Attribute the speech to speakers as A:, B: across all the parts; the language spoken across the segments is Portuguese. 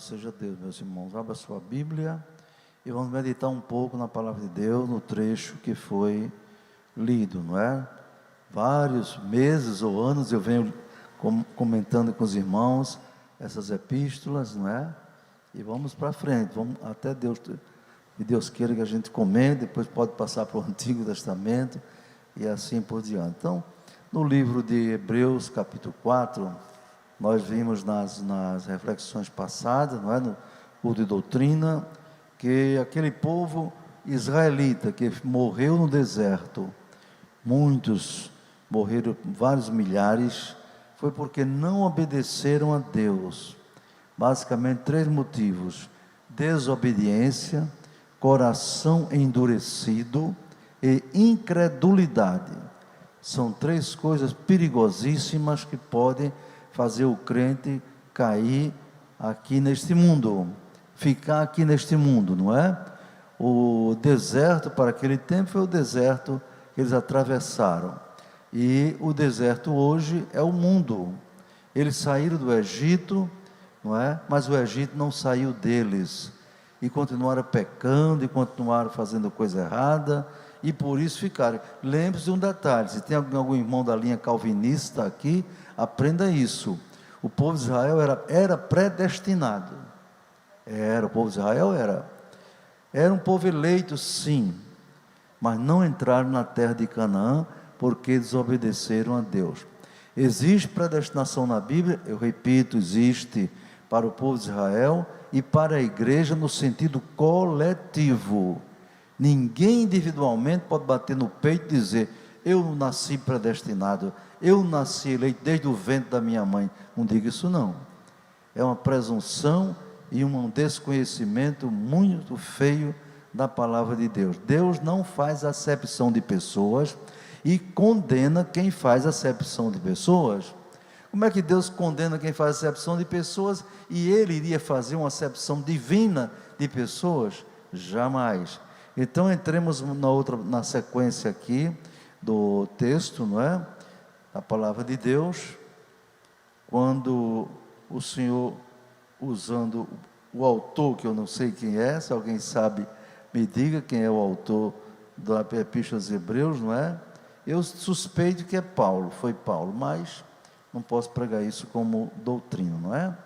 A: seja Deus, meus irmãos. Abra sua Bíblia e vamos meditar um pouco na palavra de Deus, no trecho que foi lido, não é? Vários meses ou anos eu venho comentando com os irmãos essas epístolas, não é? E vamos para frente, vamos até Deus, que Deus queira que a gente comente, depois pode passar para o Antigo Testamento e assim por diante. Então, no livro de Hebreus, capítulo 4, nós vimos nas reflexões passadas, não é? No culto de doutrina, que aquele povo israelita que morreu no deserto, muitos morreram, vários milhares, foi porque não obedeceram a Deus. Basicamente 3 motivos: desobediência, coração endurecido e incredulidade. São 3 coisas perigosíssimas que podem fazer o crente cair aqui neste mundo, ficar aqui neste mundo, não é? O deserto para aquele tempo foi o deserto que eles atravessaram, e o deserto hoje é o mundo. Eles saíram do Egito, não é? Mas o Egito não saiu deles, e continuaram pecando, e continuaram fazendo coisa errada, e por isso ficaram. Lembre-se de um detalhe: se tem algum irmão da linha calvinista aqui, aprenda isso. O povo de Israel era predestinado. O povo de Israel era um povo eleito, sim, mas não entraram na terra de Canaã porque desobedeceram a Deus. Existe predestinação na Bíblia, eu repito, existe para o povo de Israel e para a igreja no sentido coletivo. Ninguém individualmente pode bater no peito e dizer: eu nasci predestinado, eu nasci eleito desde o ventre da minha mãe. Não diga isso não. É uma presunção e um desconhecimento muito feio da palavra de Deus. Deus não faz acepção de pessoas e condena quem faz acepção de pessoas. Como é que Deus condena quem faz acepção de pessoas e Ele iria fazer uma acepção divina de pessoas? Jamais. Então entremos na sequência aqui do texto, não é? A palavra de Deus, quando o Senhor, usando o autor, que eu não sei quem é, se alguém sabe, me diga quem é o autor da Epístola aos Hebreus, não é? Eu suspeito que é Paulo, foi Paulo, mas não posso pregar isso como doutrina, não é?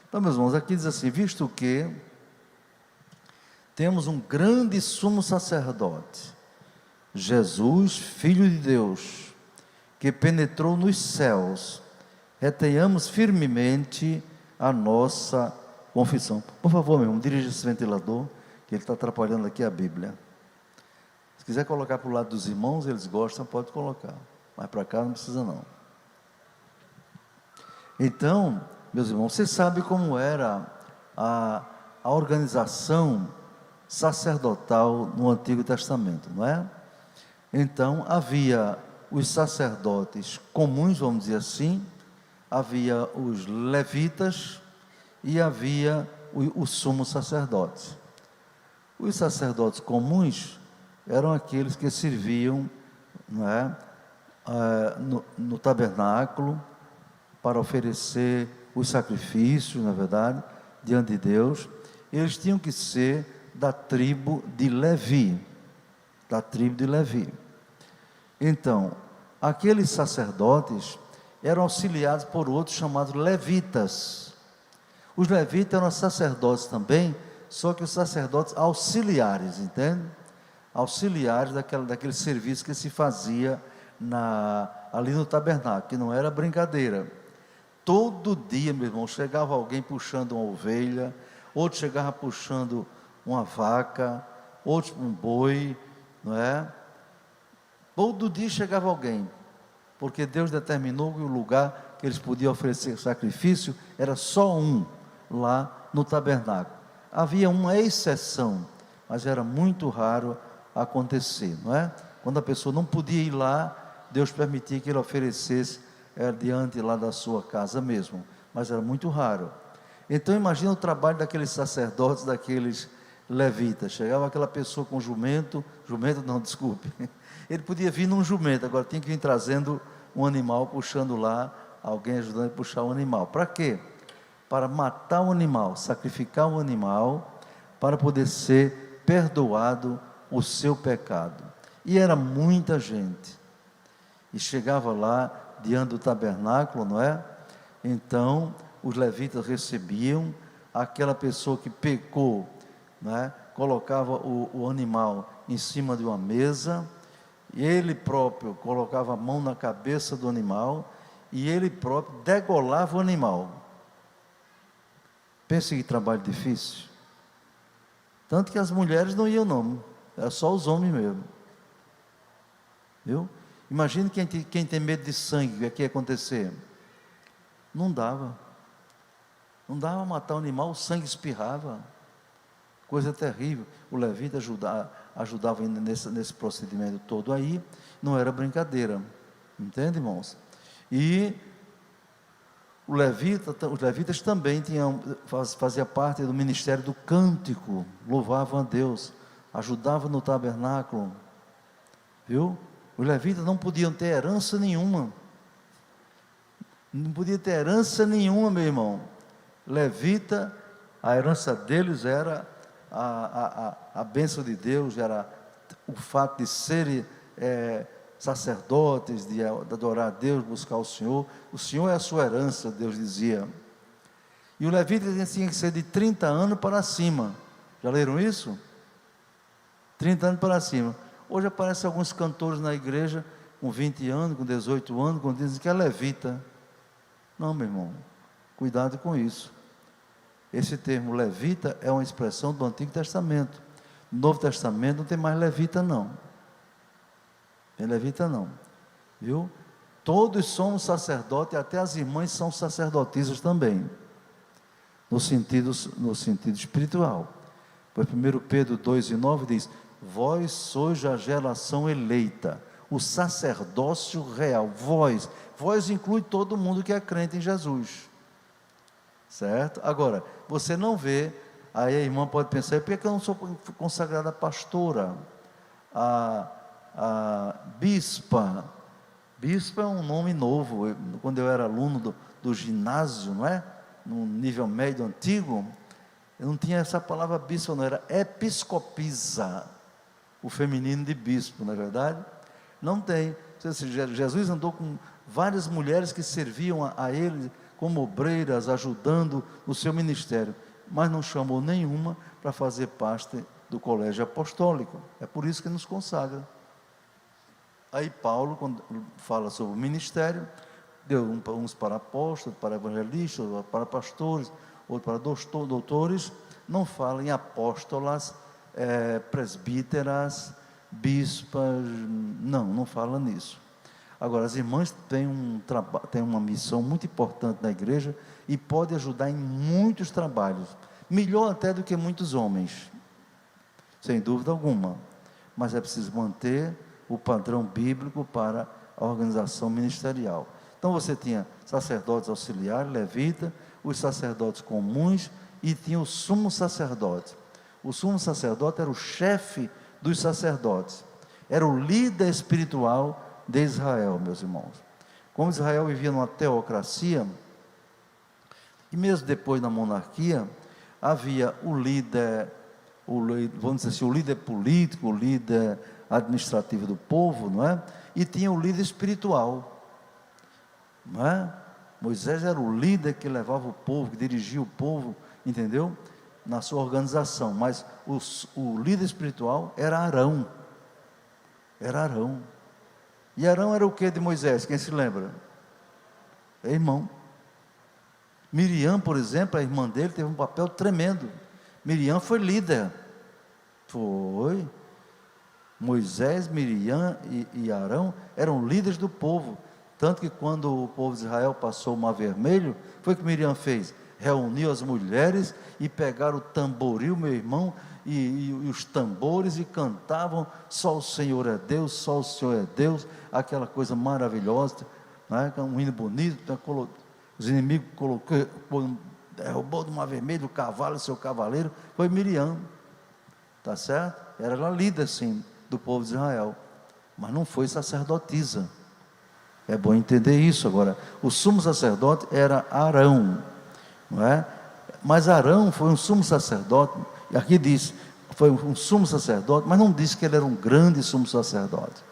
A: Então, meus irmãos, aqui diz assim: visto que temos um grande sumo sacerdote, Jesus, Filho de Deus, que penetrou nos céus, retenhamos firmemente a nossa confissão. Por favor, meu irmão, dirija esse ventilador, que ele está atrapalhando aqui a Bíblia. Se quiser colocar para o lado dos irmãos, eles gostam, pode colocar, mas para cá não precisa não. Então, meus irmãos, você sabe como era a organização sacerdotal no Antigo Testamento, não é? Então, havia os sacerdotes comuns, vamos dizer assim, havia os levitas e havia o sumo sacerdote. Os sacerdotes comuns eram aqueles que serviam, não é, no tabernáculo, para oferecer os sacrifícios, na verdade, diante de Deus. Eles tinham que ser da tribo de Levi, Então, aqueles sacerdotes eram auxiliados por outros chamados levitas. Os levitas eram sacerdotes também, só que os sacerdotes auxiliares, entende? Auxiliares daquele serviço que se fazia ali no tabernáculo, que não era brincadeira. Todo dia, meu irmão, chegava alguém puxando uma ovelha, outro chegava puxando uma vaca, outro um boi, não é? Todo dia chegava alguém, porque Deus determinou que o lugar que eles podiam oferecer sacrifício era só um, lá no tabernáculo. Havia uma exceção, mas era muito raro acontecer, não é? Quando a pessoa não podia ir lá, Deus permitia que ele oferecesse diante lá da sua casa mesmo, mas era muito raro. Então imagina o trabalho daqueles sacerdotes, daqueles levitas. Chegava aquela pessoa com jumento não, desculpe, ele podia vir num jumento, agora tinha que vir trazendo um animal, puxando lá, alguém ajudando a puxar o animal. Para quê? para matar o animal, sacrificar o animal, para poder ser perdoado o seu pecado. E era muita gente. E chegava lá, diante do tabernáculo, não é? Então, os levitas recebiam aquela pessoa que pecou, não é? Colocava o animal em cima de uma mesa, e ele próprio colocava a mão na cabeça do animal, e ele próprio degolava o animal. Pense que trabalho difícil. Tanto que as mulheres não iam não, era só os homens mesmo. Viu? Imagine quem tem medo de sangue, o que ia acontecer? Não dava matar o animal, o sangue espirrava, coisa terrível. O levita ajudava ainda nesse procedimento todo aí, não era brincadeira, entende, irmãos? E os levitas também fazia parte do ministério do cântico, louvavam a Deus, ajudavam no tabernáculo, viu? Os levitas não podiam ter herança nenhuma, meu irmão. Levita, a herança deles era a bênção de Deus, era o fato de serem sacerdotes, de adorar a Deus, buscar o Senhor é a sua herança, Deus dizia. E o levita tinha que ser de 30 anos para cima, já leram isso? 30 anos para cima. Hoje aparecem alguns cantores na igreja, com 20 anos, com 18 anos, quando dizem que é levita. Não, meu irmão, cuidado com isso. Esse termo levita é uma expressão do Antigo Testamento. No Novo Testamento não tem mais levita não. Tem levita não, viu? Todos somos sacerdotes, até as irmãs são sacerdotisas também, no sentido espiritual. Pois 1 Pedro 2:9 diz: vós sois a geração eleita, o sacerdócio real. Vós inclui todo mundo que é crente em Jesus, certo? Agora, você não vê, aí a irmã pode pensar: por que eu não sou consagrada pastora, a bispa? Bispa é um nome novo. Quando eu era aluno do ginásio, não é? No nível médio antigo, eu não tinha essa palavra bispa, não, era episcopisa, o feminino de bispo, não é verdade? Não tem. Jesus andou com várias mulheres que serviam a ele como obreiras, ajudando no seu ministério, mas não chamou nenhuma para fazer parte do colégio apostólico. É por isso que nos consagra. Aí Paulo, quando fala sobre o ministério, deu uns para apóstolos, para evangelistas, para pastores, outros para doutores. Não fala em apóstolas, presbíteras, bispas, não fala nisso. Agora, as irmãs têm uma missão muito importante na igreja e podem ajudar em muitos trabalhos, melhor até do que muitos homens, sem dúvida alguma, mas é preciso manter o padrão bíblico para a organização ministerial. Então você tinha sacerdotes auxiliares, levita, os sacerdotes comuns, e tinha o sumo sacerdote. O sumo sacerdote era o chefe dos sacerdotes, era o líder espiritual de Israel, meus irmãos. Como Israel vivia numa teocracia, e mesmo depois da monarquia, havia o líder, vamos dizer assim, o líder político, o líder administrativo do povo, não é? E tinha o líder espiritual, não é? Moisés era o líder que levava o povo, que dirigia o povo, entendeu? Na sua organização, mas o líder espiritual era Arão. E Arão era o que de Moisés? Quem se lembra? É irmão. Miriam, por exemplo, a irmã dele, teve um papel tremendo. Miriam foi líder. Foi. Moisés, Miriam e Arão eram líderes do povo. Tanto que quando o povo de Israel passou o Mar Vermelho, foi o que Miriam fez? Reuniu as mulheres e pegaram o tamboril, meu irmão, e os tambores, e cantavam: só o Senhor é Deus, só o Senhor é Deus, aquela coisa maravilhosa, né? Um hino bonito, os inimigos derrubou do Mar Vermelho o cavalo e seu cavaleiro. Foi Miriam, tá certo? Era ela líder sim do povo de Israel, mas não foi sacerdotisa. É bom entender isso. Agora, o sumo sacerdote era Arão. não é? Mas Arão foi um sumo sacerdote, e aqui diz, foi um sumo sacerdote, mas não diz que ele era um grande sumo sacerdote.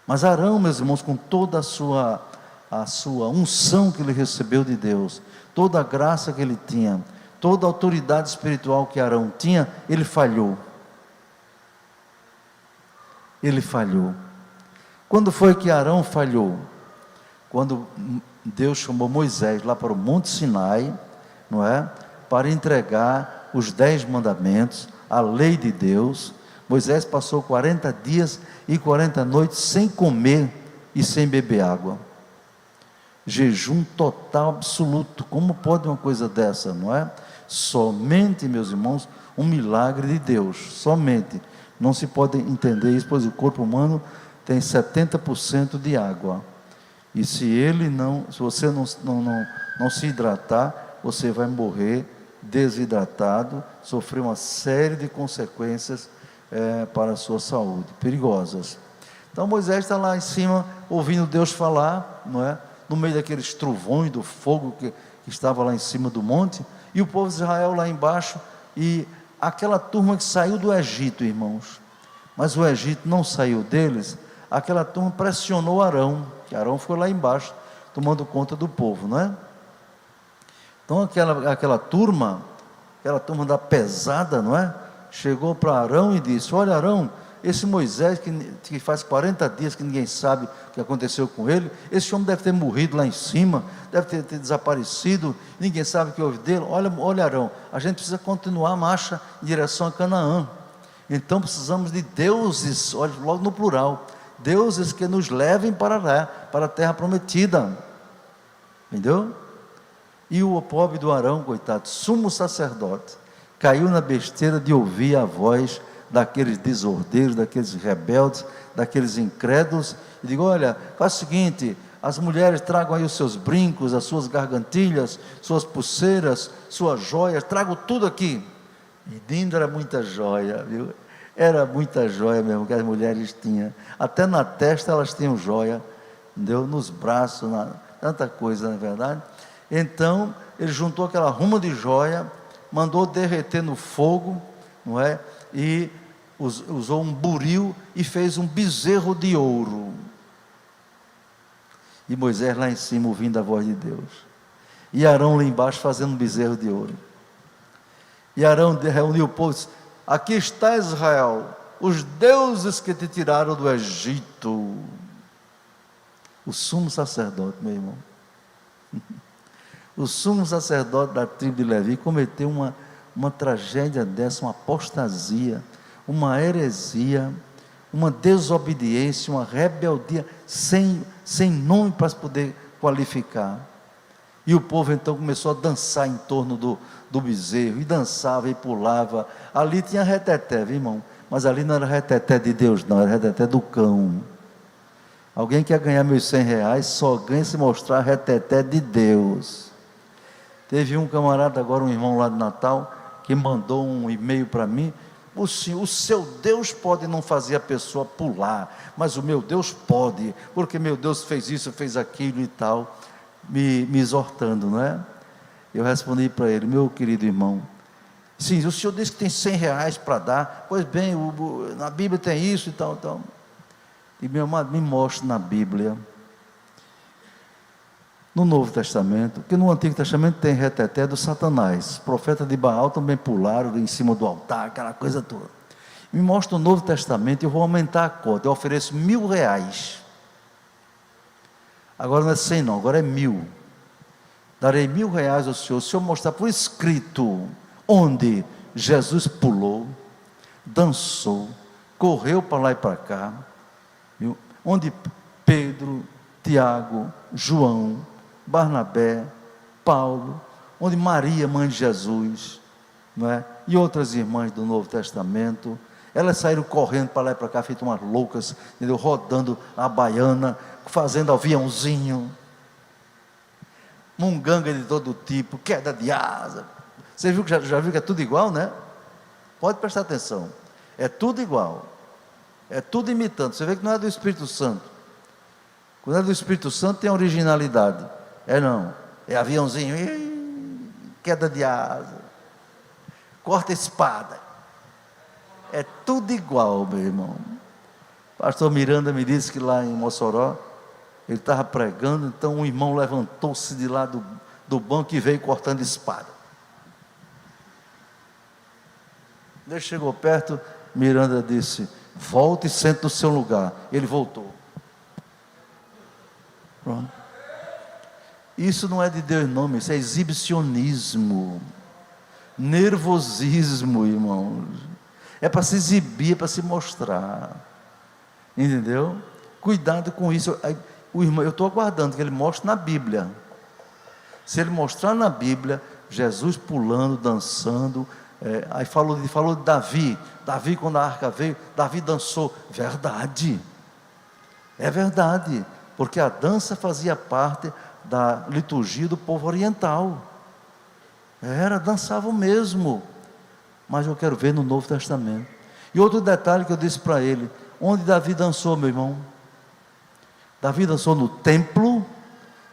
A: Mas Arão, meus irmãos, com toda a sua unção que ele recebeu de Deus, toda a graça que ele tinha, toda a autoridade espiritual que Arão tinha, ele falhou. Ele falhou. Quando foi que Arão falhou? Quando Deus chamou Moisés lá para o Monte Sinai, não é? Para entregar os 10 mandamentos, a lei de Deus. Moisés passou 40 dias e 40 noites sem comer e sem beber água. Jejum total, absoluto. Como pode uma coisa dessa, não é? Somente, meus irmãos, um milagre de Deus. Somente. Não se pode entender isso, pois o corpo humano tem 70% de água. E se você não se hidratar, você vai morrer desidratado, sofrer uma série de consequências para a sua saúde, perigosas. Então Moisés está lá em cima, ouvindo Deus falar, não é? No meio daqueles trovões do fogo que estava lá em cima do monte, e o povo de Israel lá embaixo, e aquela turma que saiu do Egito, irmãos, mas o Egito não saiu deles, aquela turma pressionou Arão, que Arão foi lá embaixo, tomando conta do povo, não é? Então aquela turma da pesada, não é? Chegou para Arão e disse: olha Arão, esse Moisés que faz 40 dias que ninguém sabe o que aconteceu com ele, esse homem deve ter morrido lá em cima, deve ter desaparecido, ninguém sabe o que houve dele. Olha Arão, a gente precisa continuar a marcha em direção a Canaã, então precisamos de deuses, olha, logo no plural, deuses que nos levem para lá, para a terra prometida, entendeu? E o pobre do Arão, coitado, sumo sacerdote, caiu na besteira de ouvir a voz daqueles desordeiros, daqueles rebeldes, daqueles incrédulos, e digo: olha, faz o seguinte, as mulheres tragam aí os seus brincos, as suas gargantilhas, suas pulseiras, suas joias, tragam tudo aqui. E dentro era muita joia, viu? Era muita joia mesmo que as mulheres tinham, até na testa elas tinham joia, entendeu? Nos braços, tanta coisa, na verdade. Então ele juntou aquela ruma de joia, mandou derreter no fogo, não é? E usou um buril e fez um bezerro de ouro. E Moisés lá em cima ouvindo a voz de Deus, e Arão lá embaixo fazendo um bezerro de ouro. E Arão reuniu o povo e disse: aqui está Israel, os deuses que te tiraram do Egito. O sumo sacerdote, meu irmão, o sumo sacerdote da tribo de Levi cometeu uma tragédia dessa, uma apostasia, uma heresia, uma desobediência, uma rebeldia sem nome para se poder qualificar. E o povo então começou a dançar em torno do bezerro, e dançava e pulava. Ali tinha reteté, viu, irmão? Mas ali não era reteté de Deus, não, era reteté do cão. Alguém quer ganhar R$1.100, só ganha se mostrar reteté de Deus. Teve um camarada agora, um irmão lá de Natal, que mandou um e-mail para mim: o seu Deus pode não fazer a pessoa pular, mas o meu Deus pode, porque meu Deus fez isso, fez aquilo e tal, me exortando, não é? Eu respondi para ele: meu querido irmão, sim, o senhor disse que tem R$100 para dar, pois bem, na Bíblia tem isso e tal, tal. E meu amado, me mostre na Bíblia, no Novo Testamento, porque no Antigo Testamento tem reteté do Satanás, os profetas de Baal também pularam em cima do altar, aquela coisa toda. Me mostra o Novo Testamento, eu vou aumentar a cota, eu ofereço R$1.000, agora não é 100 não, agora é 1.000, darei R$1.000 ao senhor, se eu mostrar por escrito, onde Jesus pulou, dançou, correu para lá e para cá, viu? Onde Pedro, Tiago, João, Barnabé, Paulo, onde Maria, mãe de Jesus, não é? E outras irmãs do Novo Testamento, elas saíram correndo para lá e para cá, feito umas loucas, entendeu? Rodando a baiana, fazendo aviãozinho, munganga de todo tipo, queda de asa. Você viu que já viu que é tudo igual, né? Pode prestar atenção, é tudo igual, é tudo imitando. Você vê que não é do Espírito Santo. Quando é do Espírito Santo tem originalidade. Não, é aviãozinho, queda de asa, corta a espada. É tudo igual, meu irmão. Pastor Miranda me disse que lá em Mossoró, ele estava pregando, então um irmão levantou-se de lá do banco e veio cortando espada. Ele chegou perto, Miranda disse: volte e sente no seu lugar. Ele voltou. Pronto. Isso não é de Deus não, isso é exibicionismo, nervosismo, irmãos. É para se exibir, é para se mostrar. Entendeu? Cuidado com isso. O irmão, eu estou aguardando que ele mostre na Bíblia. Se ele mostrar na Bíblia, Jesus pulando, dançando, aí falou de Davi. Davi, quando a arca veio, Davi dançou. Verdade. É verdade. Porque a dança fazia parte da liturgia do povo oriental. Dançavam mesmo. Mas eu quero ver no Novo Testamento. E outro detalhe que eu disse para ele: onde Davi dançou, meu irmão? Davi dançou no templo.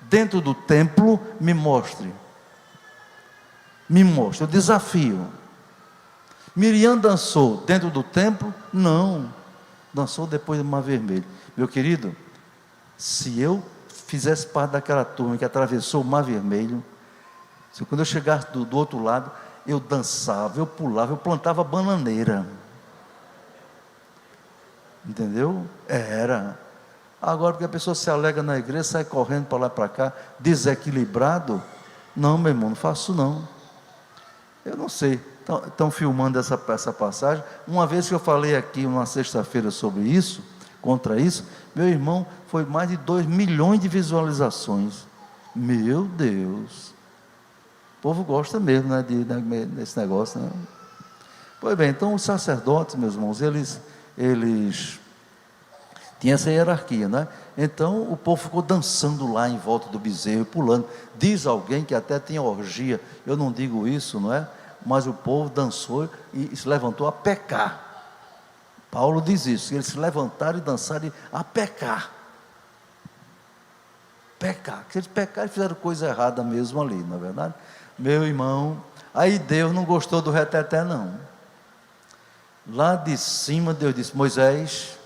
A: Dentro do templo, me mostre. Me mostre, eu desafio. Miriam dançou dentro do templo? Não. Dançou depois do Mar Vermelho. Meu querido, se eu fizesse parte daquela turma que atravessou o Mar Vermelho, quando eu chegasse do outro lado, eu dançava, eu pulava, eu plantava bananeira. Entendeu? Agora, porque a pessoa se alega na igreja, sai correndo para lá e para cá, desequilibrado. Não, meu irmão, não faço não. Eu não sei. Estão filmando essa passagem. Uma vez que eu falei aqui, uma sexta-feira, sobre isso, contra isso, meu irmão, foi mais de 2 milhões de visualizações. Meu Deus. O povo gosta mesmo, né, desse negócio, né? Pois bem, então os sacerdotes, meus irmãos, eles tinham essa hierarquia, né? Então o povo ficou dançando lá em volta do bezerro, pulando. Diz alguém que até tinha orgia. Eu não digo isso, não é? Mas o povo dançou e se levantou a pecar. Paulo diz isso, que eles se levantaram e dançaram a pecar. Pecar, que eles pecaram e fizeram coisa errada mesmo ali, não é verdade? Meu irmão, aí Deus não gostou do reteté não. Lá de cima Deus disse: Moisés,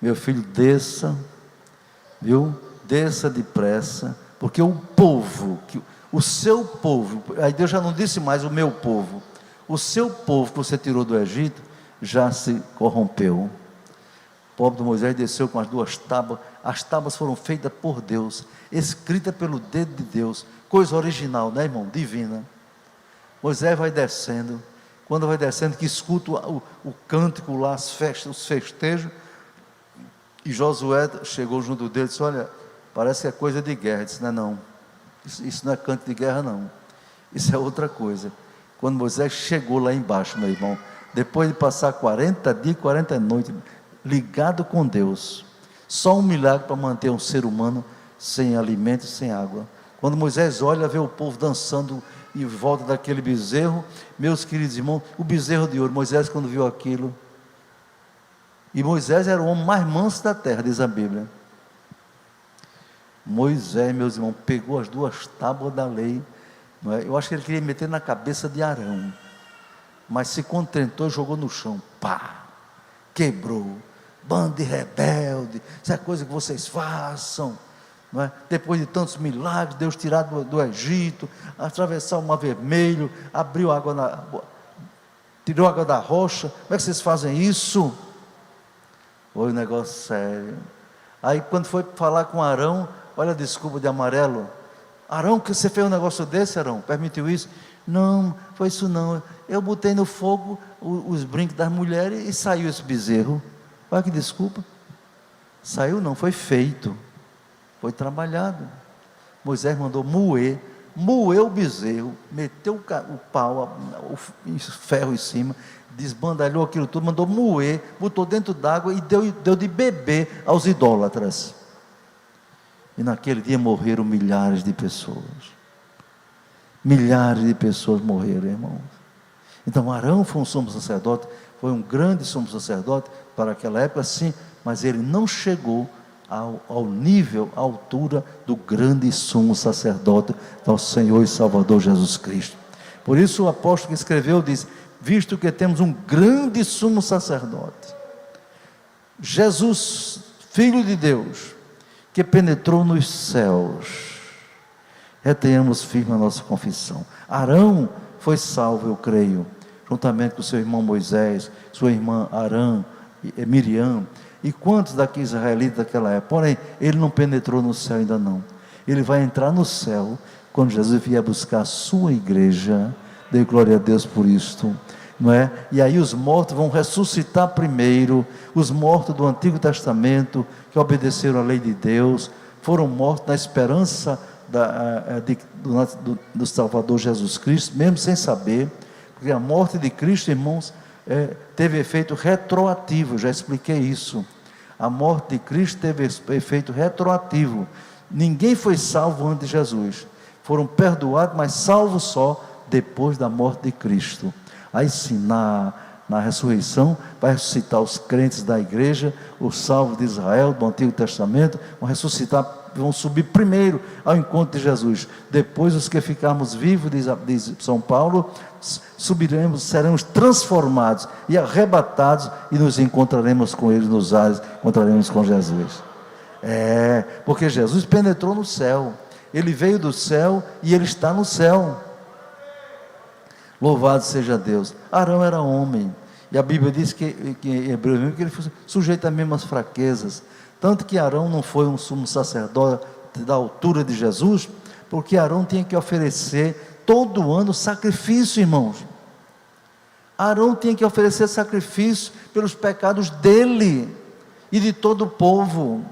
A: meu filho, desça, viu? Desça depressa, porque o povo, o seu povo, aí Deus já não disse mais o meu povo, o seu povo que você tirou do Egito, já se corrompeu. O povo de Moisés desceu com as 2 tábuas, as tábuas foram feitas por Deus, escritas pelo dedo de Deus, coisa original, né, irmão? Divina. Moisés vai descendo, quando vai descendo, que escuta o cântico lá, os festejos, e Josué chegou junto dele e disse: olha, parece que é coisa de guerra. Ele disse: não, isso não é canto de guerra não, isso é outra coisa. Quando Moisés chegou lá embaixo, meu irmão, depois de passar 40 dias e 40 noites ligado com Deus, só um milagre para manter um ser humano sem alimento e sem água. Quando Moisés olha, vê o povo dançando em volta daquele bezerro, meus queridos irmãos, o bezerro de ouro. Moisés, quando viu aquilo, e Moisés era o homem mais manso da terra, diz a Bíblia. Moisés, meus irmãos, pegou as 2 tábuas da lei, não é? Eu acho que ele queria meter na cabeça de Arão, mas se contentou e jogou no chão. Pá! Quebrou. Bando de rebelde, isso é coisa que vocês façam, não é? Depois de tantos milagres, Deus tirar do Egito, atravessar o Mar Vermelho, abriu água tirou água da rocha, como é que vocês fazem isso? Foi um negócio sério. Aí quando foi falar com Arão, olha a desculpa de amarelo: Arão, que você fez um negócio desse, Arão? Permitiu isso? Não, foi isso não, eu botei no fogo os brincos das mulheres e saiu esse bezerro. Olha que desculpa. Saiu não, foi feito, foi trabalhado. Moisés mandou moer o bezerro, meteu o pau, o ferro em cima, desbandalhou aquilo tudo, mandou moer, botou dentro d'água e deu de beber aos idólatras. E naquele dia morreram milhares de pessoas. Milhares de pessoas morreram, irmãos. Então Arão foi um sumo sacerdote, foi um grande sumo sacerdote para aquela época, sim, mas ele não chegou ao nível, à altura do grande sumo sacerdote, nosso Senhor e Salvador Jesus Cristo. Por isso o apóstolo que escreveu diz: visto que temos um grande sumo sacerdote, Jesus, Filho de Deus, que penetrou nos céus, retenhamos firme a nossa confissão. Arão foi salvo, eu creio, juntamente com seu irmão Moisés, sua irmã Miriam, e quantos daqui israelitas daquela época. Porém, ele não penetrou no céu ainda não. Ele vai entrar no céu quando Jesus vier buscar a sua igreja. Dê glória a Deus por isto, não é? E aí os mortos vão ressuscitar primeiro. Os mortos do Antigo Testamento, que obedeceram à lei de Deus, foram mortos na esperança do Salvador Jesus Cristo, mesmo sem saber, porque a morte de Cristo, irmãos, teve efeito retroativo. Já expliquei isso. A morte de Cristo teve efeito retroativo. Ninguém foi salvo antes de Jesus, foram perdoados, mas salvos só depois da morte de Cristo. Aí sim, na ressurreição, vai ressuscitar os crentes da igreja, os salvos de Israel, do Antigo Testamento, vão ressuscitar, vão subir primeiro ao encontro de Jesus. Depois os que ficarmos vivos, diz São Paulo, subiremos, seremos transformados e arrebatados, e nos encontraremos com eles nos ares, encontraremos com Jesus. Porque Jesus penetrou no céu, ele veio do céu e ele está no céu. Louvado seja Deus. Arão era homem, e a Bíblia diz que em Hebreus, que ele foi sujeito a mesmas fraquezas, tanto que Arão não foi um sumo sacerdote da altura de Jesus, porque Arão tinha que oferecer todo ano sacrifício, irmãos. Arão tinha que oferecer sacrifício pelos pecados dele e de todo o povo.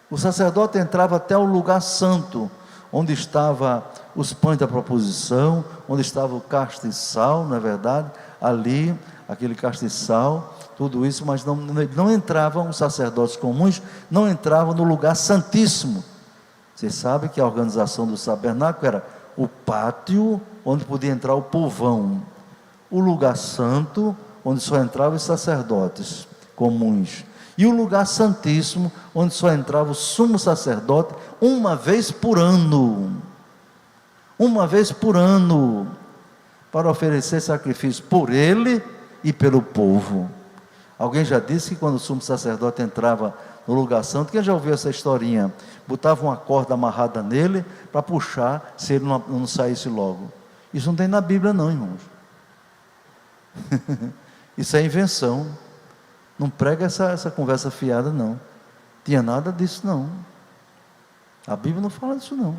A: O sacerdote entrava até o lugar santo, onde estava os pães da proposição, onde estava o castiçal, não é verdade? Ali, aquele castiçal, tudo isso, mas não entravam os sacerdotes comuns, não entravam no lugar santíssimo. Vocês sabem que a organização do tabernáculo era o pátio, onde podia entrar o povão, o lugar santo, onde só entravam os sacerdotes comuns, e o lugar santíssimo, onde só entrava o sumo sacerdote uma vez por ano, para oferecer sacrifício por ele e pelo povo. Alguém já disse que quando o sumo sacerdote entrava no lugar santo, quem já ouviu essa historinha? Botava uma corda amarrada nele, para puxar, se ele não saísse logo. Isso não tem na Bíblia não, irmãos. Isso é invenção. Não prega essa conversa fiada não. Tinha nada disso não. A Bíblia não fala disso não.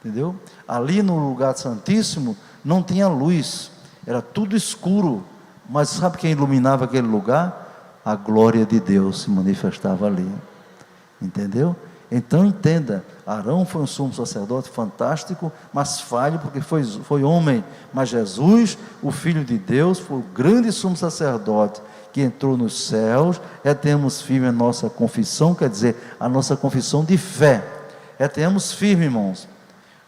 A: Entendeu? Ali no lugar santíssimo não tinha luz, era tudo escuro, mas sabe quem iluminava aquele lugar? A glória de Deus se manifestava ali. Entendeu? Então entenda, Arão foi um sumo sacerdote fantástico, mas falho, porque foi homem. Mas Jesus, o Filho de Deus, foi o grande sumo sacerdote, que entrou nos céus. Temos firme a nossa confissão, quer dizer, a nossa confissão de fé. Temos firme, irmãos.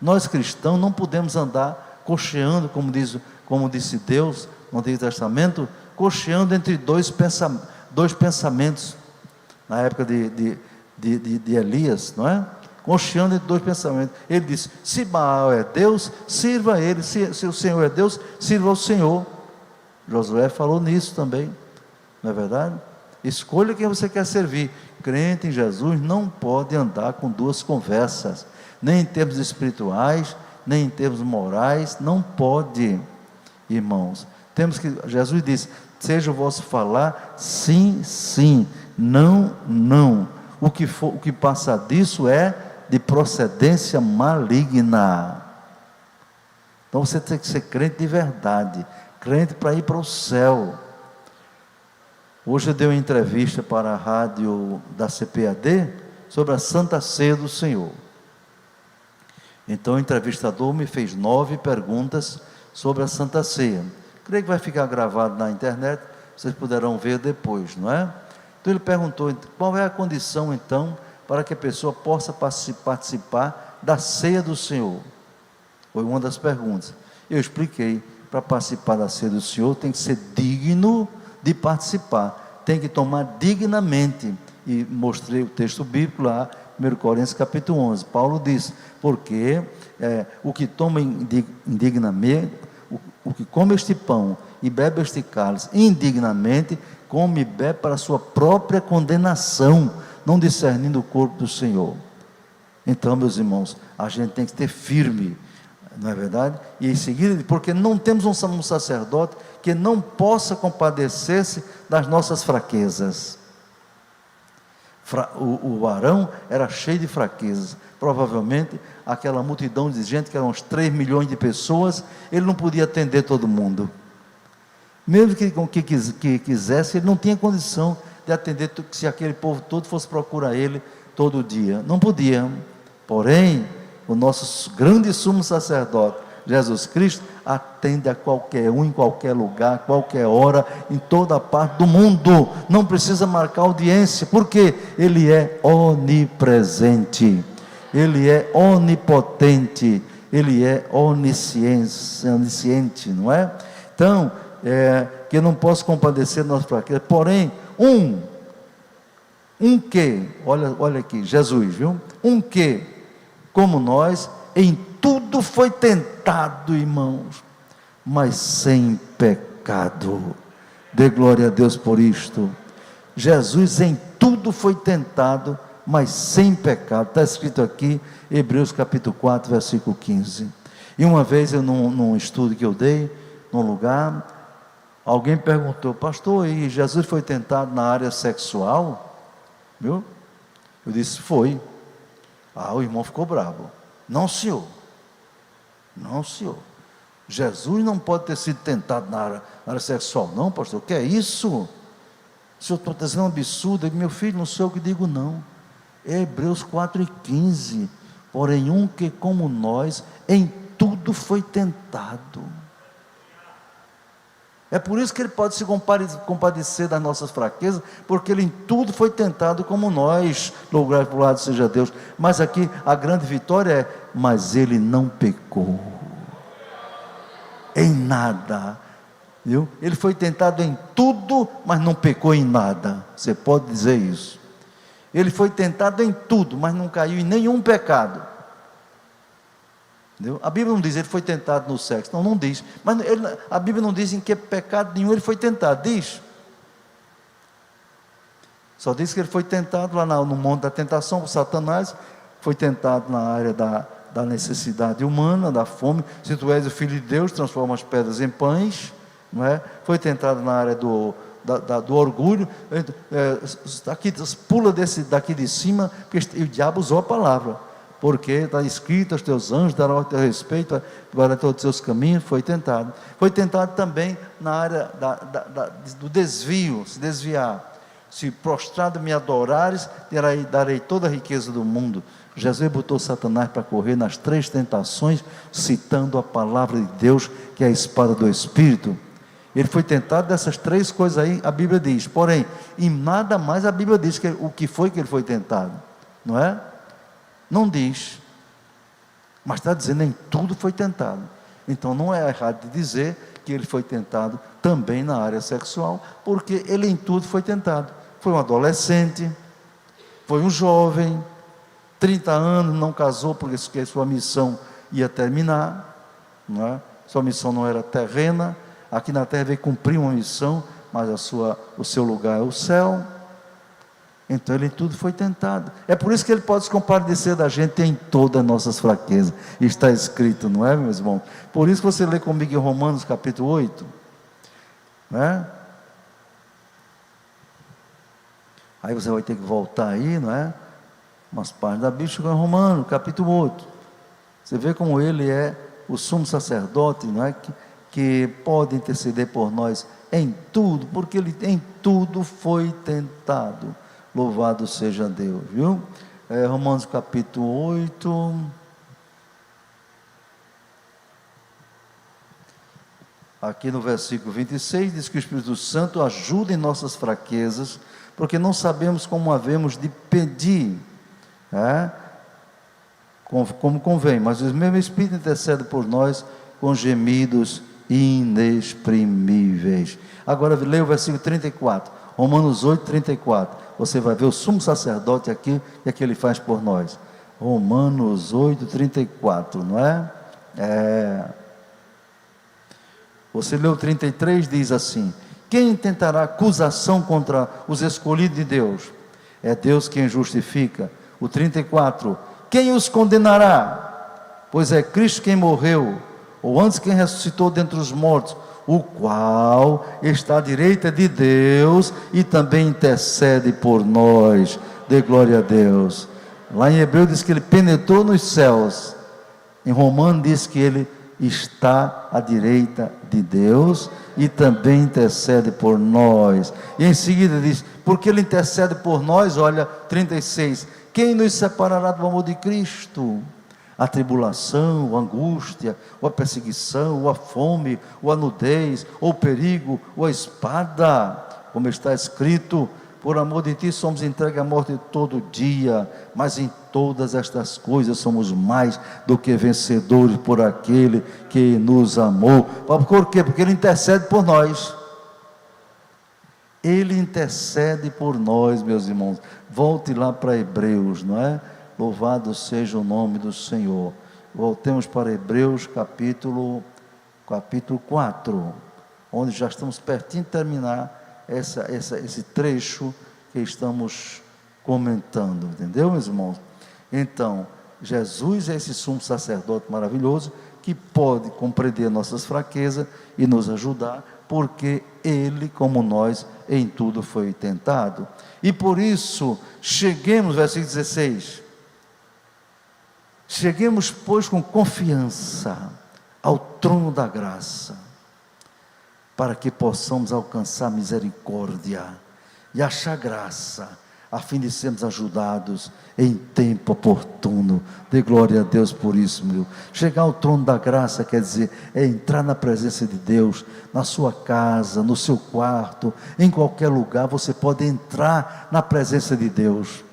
A: Nós cristãos não podemos andar cocheando, como disse Deus no Antigo Testamento, cocheando entre dois pensamentos, na época de Elias, não é? Cocheando entre dois pensamentos. Ele disse: se Baal é Deus, sirva a ele; se o Senhor é Deus, sirva ao Senhor. Josué falou nisso também, não é verdade? Escolha quem você quer servir. Crente em Jesus não pode andar com duas conversas, nem em termos espirituais, nem em termos morais. Não pode, irmãos. Jesus disse: seja o vosso falar sim, sim, não, não. O que passa disso é de procedência maligna. Então você tem que ser crente de verdade, crente para ir para o céu. Hoje eu dei uma entrevista para a rádio da CPAD sobre a Santa Ceia do Senhor. Então o entrevistador me fez 9 perguntas sobre a Santa Ceia. Creio que vai ficar gravado na internet, vocês poderão ver depois, não é? Então ele perguntou: qual é a condição então para que a pessoa possa participar da ceia do Senhor? Foi uma das perguntas. Eu expliquei: para participar da ceia do Senhor tem que ser digno de participar, tem que tomar dignamente, e mostrei o texto bíblico lá, 1 Coríntios capítulo 11. Paulo diz, porque o que toma indignamente, o que come este pão e bebe este cálice indignamente, come e bebe para a sua própria condenação, não discernindo o corpo do Senhor. Então, meus irmãos, a gente tem que ter firme, não é verdade? E em seguida, porque não temos um sumo sacerdote que não possa compadecer-se das nossas fraquezas. O Arão era cheio de fraquezas. Provavelmente aquela multidão de gente, que eram uns 3 milhões de pessoas, ele não podia atender todo mundo. Mesmo que quisesse, ele não tinha condição de atender se aquele povo todo fosse procurar ele todo dia. Não podia. Porém, o nosso grande sumo sacerdote, Jesus Cristo, atende a qualquer um, em qualquer lugar, qualquer hora, em toda parte do mundo. Não precisa marcar audiência, porque Ele é onipresente, Ele é onipotente, Ele é onisciente, não é? Então, que eu não posso compadecer das nossas fraquezas. Porém, olha aqui, Jesus, viu? Que, como nós, em tudo foi tentado, irmãos, mas sem pecado. Dê glória a Deus por isto. Jesus em tudo foi tentado, mas sem pecado. Está escrito aqui, Hebreus capítulo 4, versículo 15. E uma vez, num estudo que eu dei, num lugar, alguém perguntou, pastor, e Jesus foi tentado na área sexual? Viu? Eu disse, foi. O irmão ficou bravo. Não, senhor. Não, senhor. Jesus não pode ter sido tentado na área sexual. Não, pastor, o que é isso? O senhor está dizendo um absurdo. Eu digo, meu filho, não sou eu que digo não. É Hebreus 4:15. Porém, que como nós, em tudo foi tentado. É por isso que ele pode se compadecer das nossas fraquezas, porque ele em tudo foi tentado como nós. Louvado seja Deus. Mas aqui a grande vitória é, mas ele não pecou em nada, viu? Ele foi tentado em tudo, mas não pecou em nada. Você pode dizer isso? Ele foi tentado em tudo, mas não caiu em nenhum pecado. Entendeu? A Bíblia não diz, ele foi tentado no sexo. Não diz. Mas a Bíblia não diz em que pecado nenhum ele foi tentado. Diz. Só diz que ele foi tentado lá no monte da tentação, o Satanás foi tentado na área da necessidade humana, da fome. Se tu és o Filho de Deus, transforma as pedras em pães. Não é? Foi tentado na área do orgulho. Pula daqui de cima, porque o diabo usou a palavra. Porque está escrito, os teus anjos darão a teu respeito, guarda todos os seus caminhos. Foi tentado. Foi tentado também na área do desvio, se desviar. Se prostrado me adorares, darei toda a riqueza do mundo. Jesus botou Satanás para correr nas 3 tentações, citando a palavra de Deus, que é a espada do Espírito. Ele foi tentado dessas 3 coisas aí, a Bíblia diz. Porém, em nada mais a Bíblia diz o que foi que ele foi tentado. Não é? Não diz, mas está dizendo em tudo foi tentado. Então não é errado de dizer que ele foi tentado também na área sexual, porque ele em tudo foi tentado. Foi um adolescente, foi um jovem, 30 anos, não casou porque sua missão ia terminar, não é? Sua missão não era terrena, aqui na terra veio cumprir uma missão, mas o seu lugar é o céu. Então ele em tudo foi tentado. É por isso que ele pode se compadecer da gente em todas as nossas fraquezas. Está escrito, não é, meus irmãos? Por isso que você lê comigo em Romanos capítulo 8. Não é? Aí você vai ter que voltar aí, não é? Umas páginas da Bíblia, chegou em Romanos capítulo 8. Você vê como ele é o sumo sacerdote, não é? Que pode interceder por nós em tudo, porque ele em tudo foi tentado. Louvado seja Deus, viu? Romanos capítulo 8. Aqui no versículo 26, diz que o Espírito Santo ajuda em nossas fraquezas, porque não sabemos como havemos de pedir, como convém, mas o mesmo Espírito intercede por nós com gemidos inexprimíveis. Agora leia o versículo 34, Romanos 8, 34. você vai ver o sumo sacerdote aqui, e é que ele faz por nós. Romanos 8:34, não é? Você leu 33, diz assim: quem tentará acusação contra os escolhidos de Deus? É Deus quem justifica. O 34, quem os condenará? Pois é Cristo quem morreu, ou antes quem ressuscitou dentre os mortos, o qual está à direita de Deus e também intercede por nós. Dê glória a Deus. Lá em Hebreu diz que ele penetrou nos céus. Em Romano diz que ele está à direita de Deus e também intercede por nós. E em seguida diz, porque ele intercede por nós, olha, 36, quem nos separará do amor de Cristo? A tribulação, a angústia, ou a perseguição, ou a fome, ou a nudez, ou o perigo, ou a espada, como está escrito, por amor de ti somos entregues à morte todo dia, mas em todas estas coisas somos mais do que vencedores por aquele que nos amou. Por quê? Porque ele intercede por nós. Ele intercede por nós, meus irmãos. Volte lá para Hebreus, não é? Louvado seja o nome do Senhor. Voltemos para Hebreus capítulo 4, onde já estamos pertinho de terminar esse trecho que estamos comentando, entendeu, meus irmãos? Então, Jesus é esse sumo sacerdote maravilhoso, que pode compreender nossas fraquezas e nos ajudar, porque Ele, como nós, em tudo foi tentado. E por isso, cheguemos, versículo 16, cheguemos, pois, com confiança ao trono da graça, para que possamos alcançar misericórdia e achar graça, a fim de sermos ajudados em tempo oportuno. Dê glória a Deus por isso, meu. Chegar ao trono da graça quer dizer, é entrar na presença de Deus, na sua casa, no seu quarto, em qualquer lugar, você pode entrar na presença de Deus.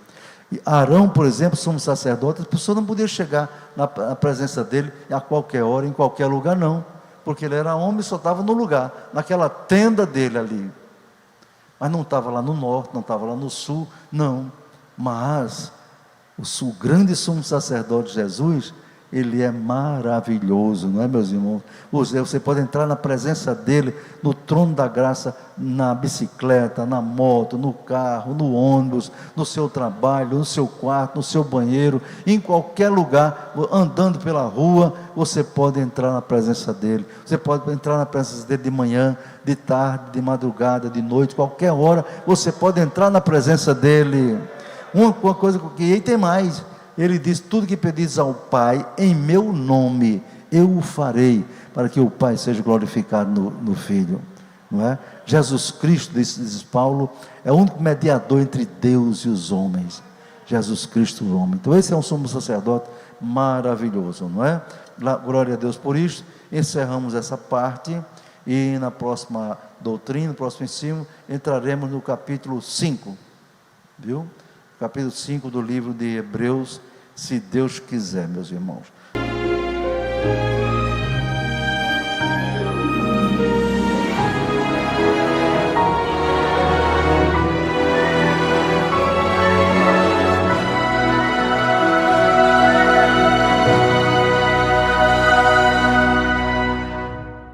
A: E Arão, por exemplo, somos sacerdotes, a pessoa não podia chegar na presença dele a qualquer hora, em qualquer lugar, não. Porque ele era homem e só estava no lugar, naquela tenda dele ali. Mas não estava lá no norte, não estava lá no sul, não. Mas o grande sumo sacerdote Jesus, ele é maravilhoso, não é, meus irmãos? Você pode entrar na presença dele, no trono da graça, na bicicleta, na moto, no carro, no ônibus, no seu trabalho, no seu quarto, no seu banheiro, em qualquer lugar, andando pela rua, você pode entrar na presença dele. Você pode entrar na presença dele de manhã, de tarde, de madrugada, de noite, qualquer hora, você pode entrar na presença dele. Uma coisa que, e tem mais, ele diz, tudo que pedis ao Pai, em meu nome, eu o farei, para que o Pai seja glorificado no Filho, não é? Jesus Cristo, diz Paulo, é o único mediador entre Deus e os homens, Jesus Cristo o homem. Então esse é um sumo sacerdote maravilhoso, não é? Glória a Deus por isso. Encerramos essa parte, e na próxima doutrina, no próximo ensino, entraremos no capítulo 5, viu? Capítulo 5 do livro de Hebreus, se Deus quiser, meus irmãos.